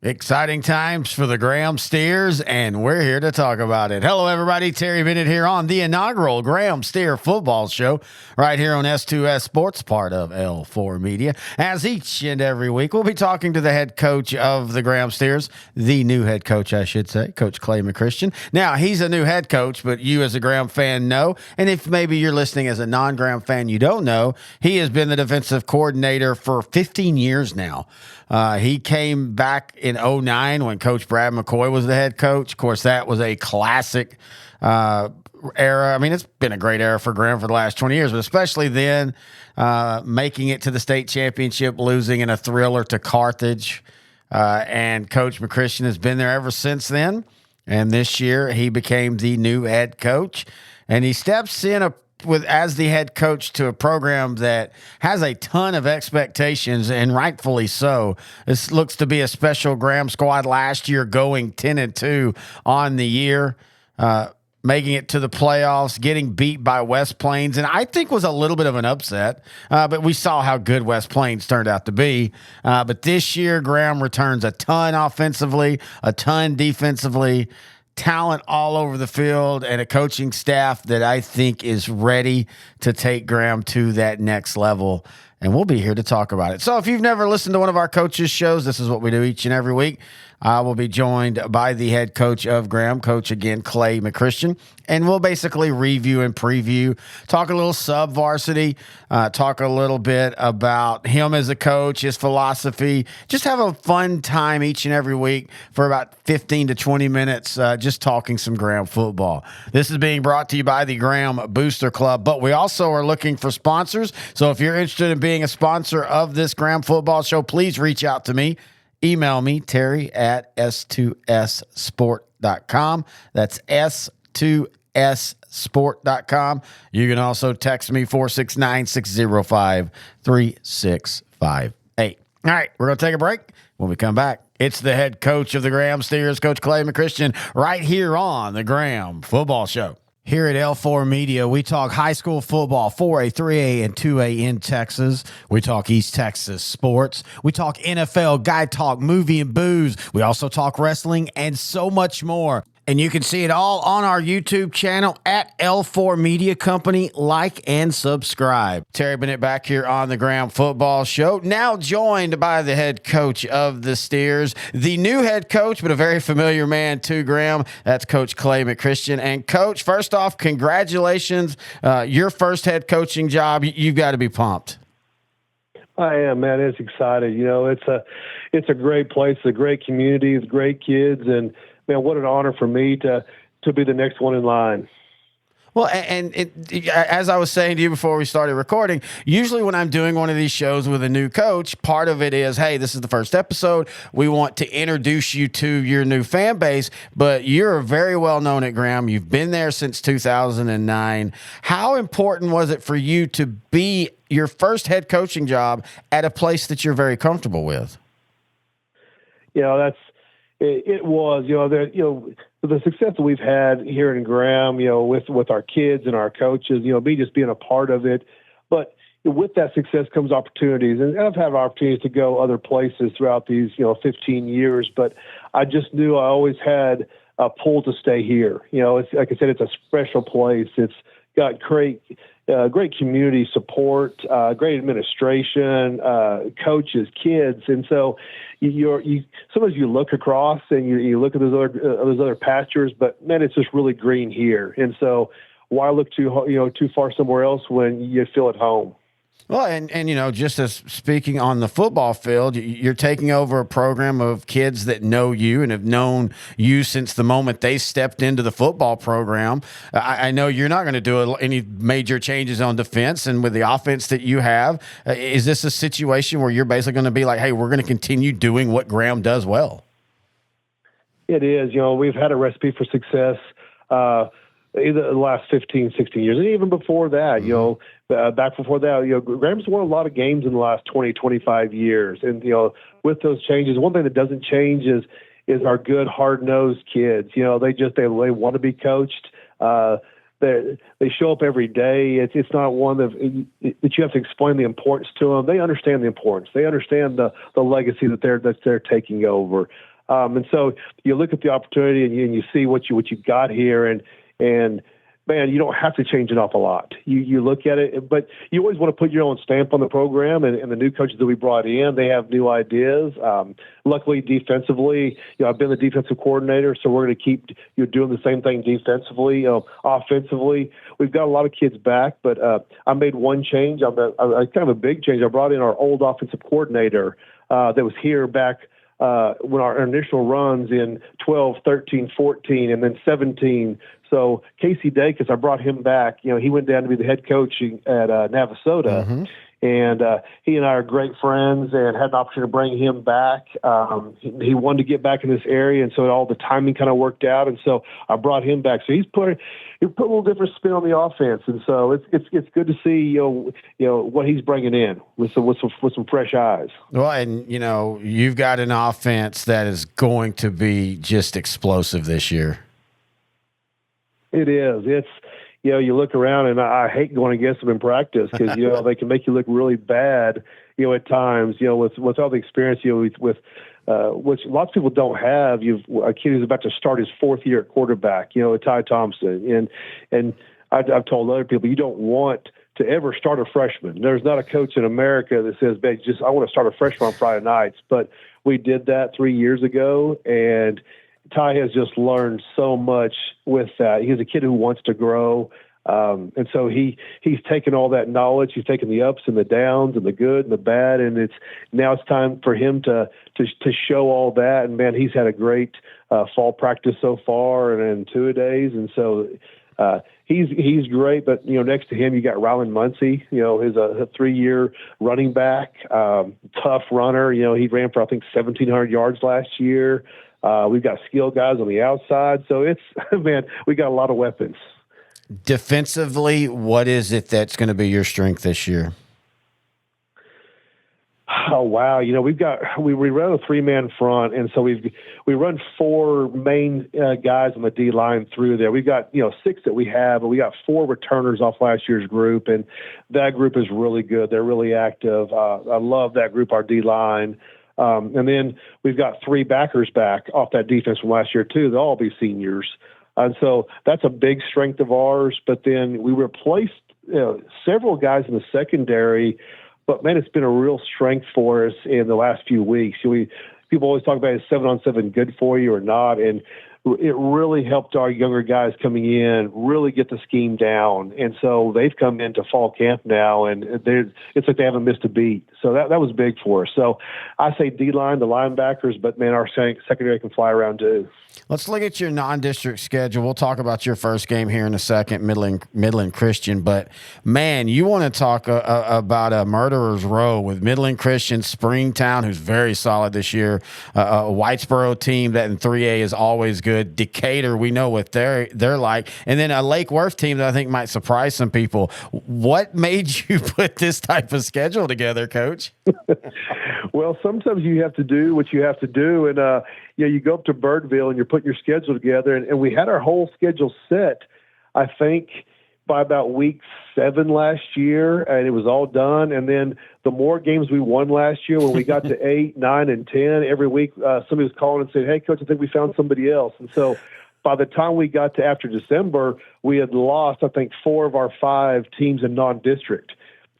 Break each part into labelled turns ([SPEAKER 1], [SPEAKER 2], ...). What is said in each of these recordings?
[SPEAKER 1] Exciting times for the Graham Steers, and we're here to talk about it. Hello, everybody. Terry Bennett here on the inaugural Graham Steer Football Show right here on S2S Sports, part of L4 Media. As each and every week, we'll be talking to the head coach of the Graham Steers, the new head coach, I should say, Coach Clay McChristian. Now, he's a new head coach, but you as a Graham fan know, and if maybe you're listening as a non-Graham fan, you don't know, he has been the defensive coordinator for 15 years now. He came back in 2009 when Coach Brad McCoy was the head coach. Of course, that was a classic era. I mean, it's been a great era for Graham for the last 20 years, but especially then, making it to the state championship, losing in a thriller to Carthage. And Coach McChristian has been there ever since then. And this year, he became the new head coach. And he steps in as the head coach to a program that has a ton of expectations, and rightfully so. This looks to be a special Graham squad last year, going 10-2 on the year, making it to the playoffs, getting beat by West Plains, and I think was a little bit of an upset, but we saw how good West Plains turned out to be. But this year, Graham returns a ton offensively, a ton defensively, talent all over the field, and a coaching staff that I think is ready to take Graham to that next level. And we'll be here to talk about it. So if you've never listened to one of our coaches' shows, this is what we do each and every week. I will be joined by the head coach of Graham, Coach, again, Clay McChristian. And we'll basically review and preview, talk a little sub-varsity, talk a little bit about him as a coach, his philosophy. Just have a fun time each and every week for about 15 to 20 minutes, just talking some Graham football. This is being brought to you by the Graham Booster Club, but we also are looking for sponsors. So if you're interested in being a sponsor of this Graham football show, please reach out to me. Email me, Terry at S2SSport.com. That's S2SSport.com. You can also text me 469-605-3658. All right, we're going to take a break. When we come back, it's the head coach of the Graham Steers, Coach Clay McChristian, right here on the Graham Football Show. Here at L4 Media, we talk high school football, 4A, 3A, and 2A in Texas. We talk East Texas sports. We talk NFL, guy talk, movie, and booze. We also talk wrestling and so much more. And you can see it all on our YouTube channel at L4 Media Company. Like and subscribe. Terry Bennett back here on the Graham Football Show. Now joined by the head coach of the Steers, the new head coach, but a very familiar man to Graham. That's Coach Clay McChristian. And Coach, first off, congratulations. Your first head coaching job. You've got to be pumped.
[SPEAKER 2] I am, man. It's exciting. You know, it's a great place, a great community, with great kids, and man, what an honor for me to be the next one in line.
[SPEAKER 1] Well, and as I was saying to you before we started recording, usually when I'm doing one of these shows with a new coach, part of it is, hey, this is the first episode. We want to introduce you to your new fan base, but you're very well known at Graham. You've been there since 2009. How important was it for you to be your first head coaching job at a place that you're very comfortable with?
[SPEAKER 2] You know, it was, the success that we've had here in Graham, with our kids and our coaches, me just being a part of it. But with that success comes opportunities. And I've had opportunities to go other places throughout these, 15 years. But I just knew I always had a pull to stay here. It's like I said, it's a special place. It's got great community support, great administration, coaches, kids. And so sometimes you look across and you look at those other pastures, but man, it's just really green here. And so why look too far somewhere else when you feel at home?
[SPEAKER 1] Well, and just as speaking on the football field, you're taking over a program of kids that know you and have known you since the moment they stepped into the football program. I know you're not going to do any major changes on defense, and with the offense that you have, is this a situation where you're basically going to be like, hey, we're going to continue doing what Graham does well?
[SPEAKER 2] It is. We've had a recipe for success either the last 15, 16 years, and even before that, back before that, Graham's won a lot of games in the last 20, 25 years. And, with those changes, one thing that doesn't change is our good, hard-nosed kids. They want to be coached. They show up every day. It's not one that you have to explain the importance to them. They understand the importance. They understand the legacy that they're taking over. And so you look at the opportunity and you see what you got here, and man, you don't have to change an awful lot. You look at it, but you always want to put your own stamp on the program. And the new coaches that we brought in, they have new ideas. Luckily, defensively, I've been the defensive coordinator, so we're going to keep doing the same thing defensively. Offensively, we've got a lot of kids back, but I made one change. I kind of a big change. I brought in our old offensive coordinator that was here back when our initial runs in 12, 13, 14, and then 17. So Casey Dacus, I brought him back. He went down to be the head coach at Navasota. Mm-hmm. And he and I are great friends and had an opportunity to bring him back. He wanted to get back in this area, and so all the timing kind of worked out. And so I brought him back. So he put a little different spin on the offense, and so it's good to see what he's bringing in with some fresh eyes.
[SPEAKER 1] Well, and you've got an offense that is going to be just explosive this year.
[SPEAKER 2] It is. It's. You look around, and I hate going against them in practice because they can make you look really bad. At times, with all the experience, with which lots of people don't have. You've a kid who's about to start his fourth year at quarterback. Ty Thompson, and I've told other people you don't want to ever start a freshman. There's not a coach in America that says, "Man, I want to start a freshman on Friday nights." But we did that 3 years ago, and Ty has just learned so much with that. He's a kid who wants to grow. And so he's taken all that knowledge. He's taken the ups and the downs and the good and the bad. And now it's time for him to show all that. And man, he's had a great fall practice so far and 2-a-days. And so he's great. But, next to him, you got Rylan Muncie, who's a 3-year running back, tough runner. He ran for, I think, 1,700 yards last year. We've got skilled guys on the outside. So we got a lot of weapons.
[SPEAKER 1] Defensively, what is it that's going to be your strength this year?
[SPEAKER 2] Oh, wow. We run a 3-man front, and so we run 4 main guys on the D line through there. We've got 6 that we have, but we got 4 returners off last year's group, and that group is really good. They're really active. I love that group, our D line. And then we've got 3 backers back off that defense from last year, too. They'll all be seniors. And so that's a big strength of ours. But then we replaced several guys in the secondary. But, man, it's been a real strength for us in the last few weeks. People always talk about is 7-on-7 good for you or not. And it really helped our younger guys coming in really get the scheme down. And so they've come into fall camp now, and it's like they haven't missed a beat. So that was big for us. So I say D-line, the linebackers, but, man, our secondary can fly around too.
[SPEAKER 1] Let's look at your non-district schedule. We'll talk about your first game here in a second, Midland Christian. But, man, you want to talk about a murderer's row with Midland Christian, Springtown, who's very solid this year, a Whitesboro team that in 3A is always good, Decatur, we know what they're like, and then a Lake Worth team that I think might surprise some people. What made you put this type of schedule together, Coach?
[SPEAKER 2] Well, sometimes you have to do what you have to do, and you go up to Birdville and you're putting your schedule together, and we had our whole schedule set, I think, by about week 7 last year, and it was all done. And then the more games we won last year, when we got to 8, 9, and 10, every week somebody was calling and saying, "Hey, Coach, I think we found somebody else." And so by the time we got to after December, we had lost, I think, 4 of our 5 teams in non-district.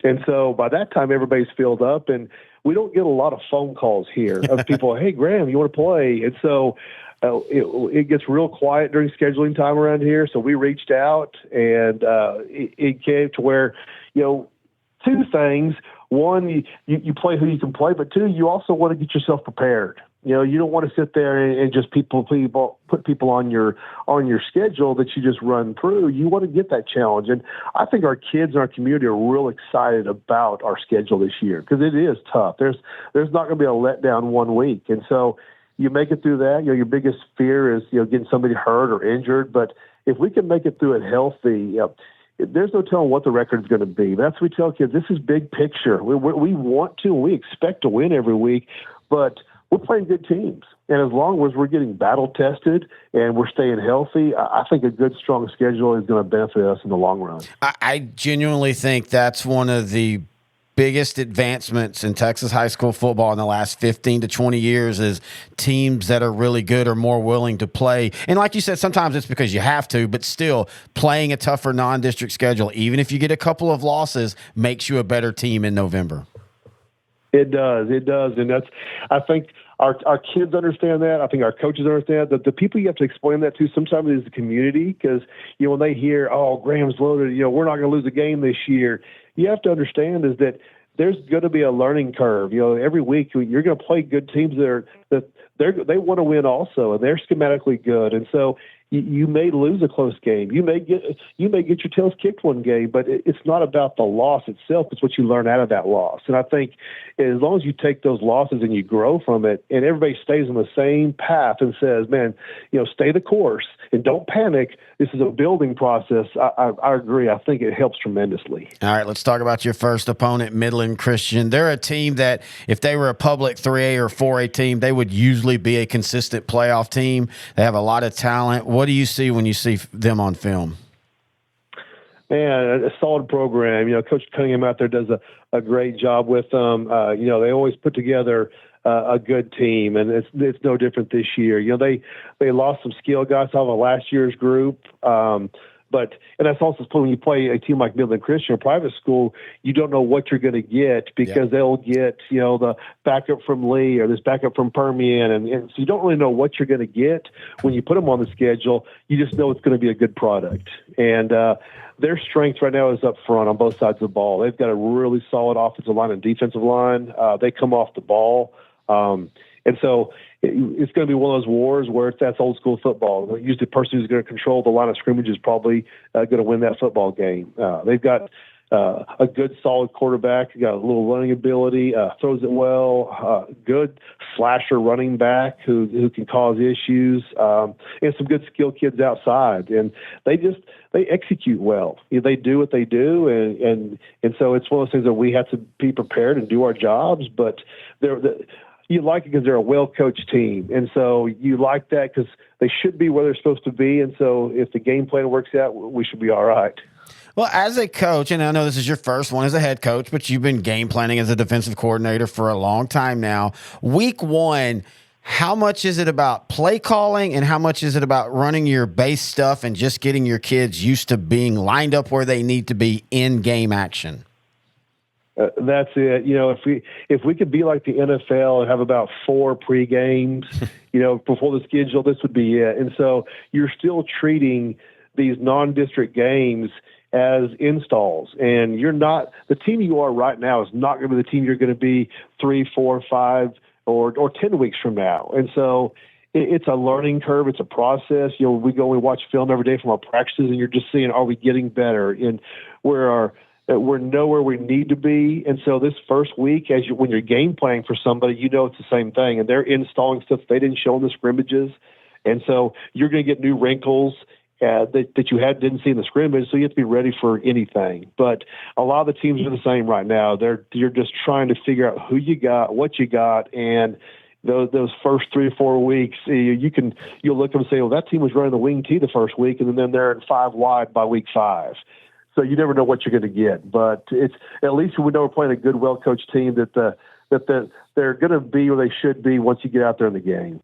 [SPEAKER 2] And so by that time, everybody's filled up, and we don't get a lot of phone calls here of people, "Hey, Graham, you want to play?" And so it gets real quiet during scheduling time around here. So we reached out, and it came to where, 2 things. One, you play who you can play, but 2, you also want to get yourself prepared. You don't want to sit there and just put people on your schedule that you just run through. You want to get that challenge. And I think our kids in our community are real excited about our schedule this year because it is tough. There's not going to be a letdown one week. And so you make it through that. Your biggest fear is, getting somebody hurt or injured. But if we can make it through it healthy, there's no telling what the record's going to be. That's what we tell kids. This is big picture. We want to, we expect to win every week, but we're playing good teams. And as long as we're getting battle tested and we're staying healthy, I think a good, strong schedule is going to benefit us in the long run.
[SPEAKER 1] I genuinely think that's one of the biggest advancements in Texas high school football in the last 15 to 20 years is teams that are really good are more willing to play. And like you said, sometimes it's because you have to, but still playing a tougher non-district schedule, even if you get a couple of losses, makes you a better team in November.
[SPEAKER 2] It does. And I think our kids understand that. I think our coaches understand that. The people you have to explain that to sometimes is the community, because, when they hear, oh, Graham's loaded, we're not going to lose a game this year. You have to understand is that there's going to be a learning curve. Every week you're going to play good teams that they want to win also, and they're schematically good. And so you may lose a close game. You may get your tails kicked one game, but it's not about the loss itself. It's what you learn out of that loss. And I think as long as you take those losses and you grow from it, and everybody stays on the same path and says, man, stay the course and don't panic. This is a building process. I agree. I think it helps tremendously.
[SPEAKER 1] All right, let's talk about your first opponent, Midland Christian. They're a team that if they were a public 3A or 4A team, they would usually be a consistent playoff team. They have a lot of talent. What do you see when you see them on film?
[SPEAKER 2] Man, a solid program. Coach Cunningham out there does a great job with them. They always put together a good team, and it's no different this year. They lost some skill guys out of last year's group, and that's also when you play a team like Midland Christian or private school, you don't know what you're going to get, because they'll get the backup from Lee or this backup from Permian, and so you don't really know what you're going to get when you put them on the schedule. You just know it's going to be a good product, and their strength right now is up front on both sides of the ball. They've got a really solid offensive line and defensive line. They come off the ball. And so it's going to be one of those wars where that's old school football. Usually the person who's going to control the line of scrimmage is probably going to win that football game. They've got a good, solid quarterback. Got a little running ability, throws it well, good slasher running back who can cause issues, and some good skill kids outside. And they execute well. They do what they do, and so it's one of those things that we have to be prepared and do our jobs. But you like it because they're a well-coached team, and so you like that because they should be where they're supposed to be. And so if the game plan works out, we should be all right.
[SPEAKER 1] Well, as a coach, and I know this is your first one as a head coach, but you've been game planning as a defensive coordinator for a long time now. Week one, how much is it about play calling and how much is it about running your base stuff and just getting your kids used to being lined up where they need to be in game action?
[SPEAKER 2] That's it. If we could be like the NFL and have about 4 pre-games, before the schedule, this would be it. And so you're still treating these non-district games as installs, and the team you are right now is not going to be the team you're going to be 3, 4, 5, or 10 weeks from now. And so it's a learning curve. It's a process. We watch film every day from our practices, and you're just seeing, are we getting better? And we're nowhere we need to be. And so this first week, when you're game planning for somebody, it's the same thing, and they're installing stuff they didn't show in the scrimmages. And so you're going to get new wrinkles that you didn't see in the scrimmage, so you have to be ready for anything. But a lot of the teams are the same right now. You're just trying to figure out who you got, what you got, and those first 3 or 4 weeks, you'll look and say, well, that team was running the wing T the first week, and then they're at 5 wide by week 5. So you never know what you're going to get. But it's at least we know we're playing a good, well-coached team that they're going to be where they should be once you get out there in the game.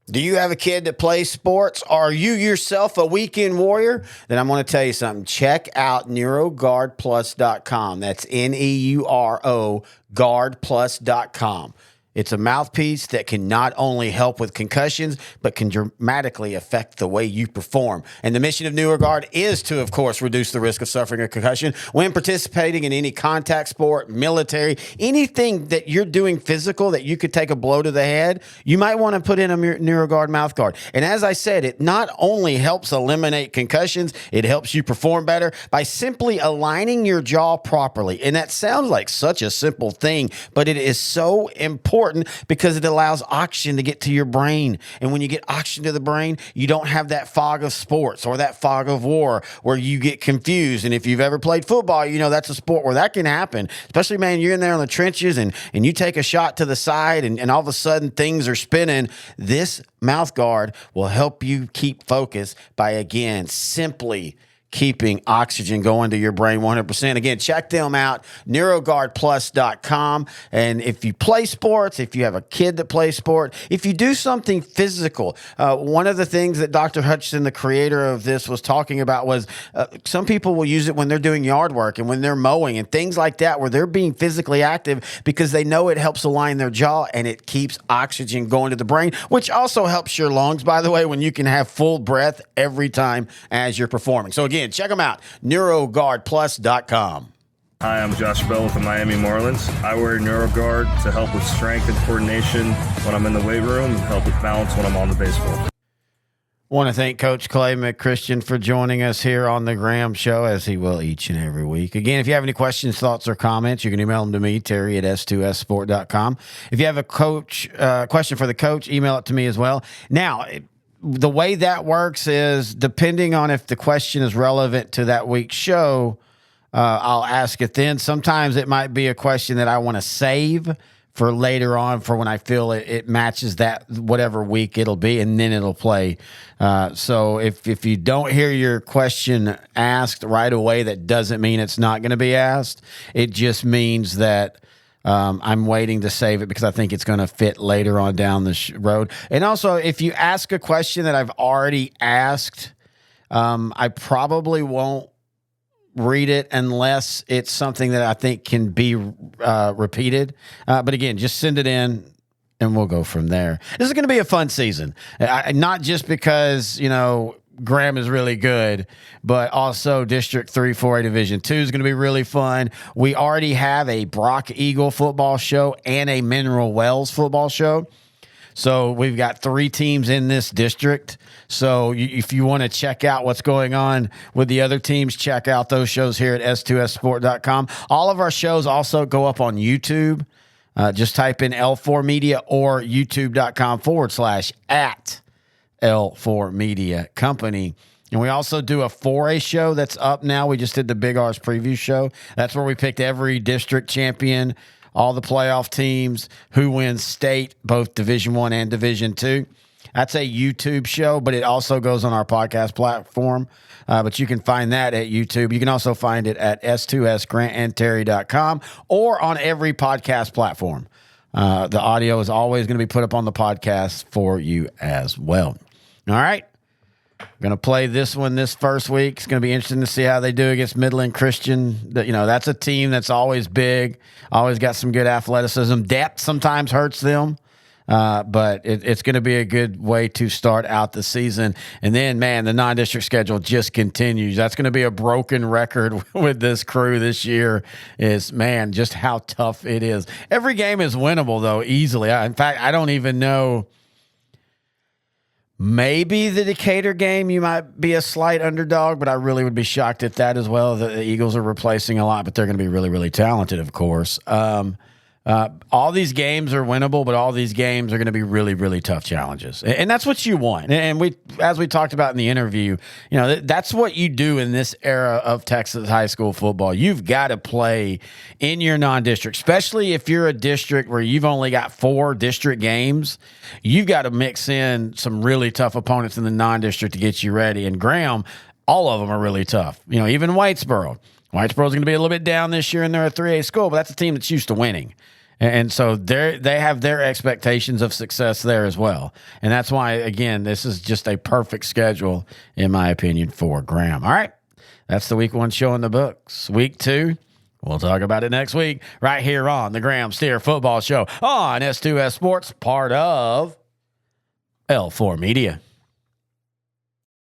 [SPEAKER 1] Do you have a kid that plays sports? Are you yourself a weekend warrior? Then I'm going to tell you something. Check out NeuroGuardPlus.com. That's NEURO GuardPlus.com. It's a mouthpiece that can not only help with concussions, but can dramatically affect the way you perform. And the mission of NeuroGuard is to, of course, reduce the risk of suffering a concussion when participating in any contact sport, military, anything that you're doing physical that you could take a blow to the head. You might want to put in a NeuroGuard mouth guard. And as I said, it not only helps eliminate concussions, it helps you perform better by simply aligning your jaw properly. And that sounds like such a simple thing, but it is so important because it allows oxygen to get to your brain. And when you get oxygen to the brain, you don't have that fog of sports or that fog of war where you get confused. And if you've ever played football, that's a sport where that can happen. Especially, man, you're in there in the trenches and you take a shot to the side and all of a sudden things are spinning. This mouth guard will help you keep focus by, again, simply keeping oxygen going to your brain 100%. Again, check them out, NeuroGuardPlus.com. And if you play sports, if you have a kid that plays sport, if you do something physical, one of the things that Dr. Hutchinson, the creator of this, was talking about was some people will use it when they're doing yard work and when they're mowing and things like that, where they're being physically active because they know it helps align their jaw and it keeps oxygen going to the brain, which also helps your lungs, by the way, when you can have full breath every time as you're performing. So again, check them out, NeuroGuardPlus.com.
[SPEAKER 3] Hi, I'm Josh Bell with the Miami Marlins. I wear NeuroGuard to help with strength and coordination when I'm in the weight room and help with balance when I'm on the baseball.
[SPEAKER 1] Want to thank Coach Clay McChristian for joining us here on the Graham Show, as he will each and every week. Again, if you have any questions, thoughts, or comments, you can email them to me, Terry at S2SSport.com. If you have a question for the coach, email it to me as well. Now, the way that works is, depending on if the question is relevant to that week's show, I'll ask it then. Sometimes it might be a question that I want to save for later on, for when I feel it matches that whatever week it'll be, and then it'll play. So if you don't hear your question asked right away, that doesn't mean it's not going to be asked. It just means that I'm waiting to save it because I think it's going to fit later on down the road. And also, if you ask a question that I've already asked, I probably won't read it unless it's something that I think can be repeated. But again, just send it in and we'll go from there. This is going to be a fun season. Not just because, Graham is really good, but also District 3 4A Division 2 is going to be really fun. We already have a Brock Eagle football show and a Mineral Wells football show. So we've got 3 teams in this district. So if you want to check out what's going on with the other teams, check out those shows here at S2SSport.com. All of our shows also go up on YouTube. Just type in L4 Media or youtube.com/@ L4 Media Company. And we also do a 4A show that's up now. We just did the Big R's preview show. That's where we picked every district champion, all the playoff teams, who wins state, both Division 1 and Division 2. That's a YouTube show, but it also goes on our podcast platform. But you can find that at YouTube. You can also find it at S2SGrantandTerry.com or on every podcast platform. The audio is always going to be put up on the podcast for you as well. All right. I'm going to play this one this first week. It's going to be interesting to see how they do against Midland Christian. That's a team that's always big, always got some good athleticism. Depth sometimes hurts them, but it's going to be a good way to start out the season. And then, man, the non-district schedule just continues. That's going to be a broken record with this crew this year, is, man, just how tough it is. Every game is winnable, though, easily. In fact, I don't even know. Maybe the Decatur game, you might be a slight underdog, but I really would be shocked at that as well. The Eagles are replacing a lot, but they're going to be really, really talented, of course. All these games are winnable, but all these games are going to be really, really tough challenges. And that's what you want. And as we talked about in the interview, that's what you do in this era of Texas high school football. You've got to play in your non-district, especially if you're a district where you've only got 4 district games. You've got to mix in some really tough opponents in the non-district to get you ready. And Graham, all of them are really tough. Even Whitesboro. Whitesboro's going to be a little bit down this year, and they're a 3A school, but that's a team that's used to winning. And so they have their expectations of success there as well. And that's why, again, this is just a perfect schedule, in my opinion, for Graham. All right, that's the week 1 show in the books. Week 2, we'll talk about it next week right here on the Graham Steer Football Show on S2S Sports, part of L4 Media.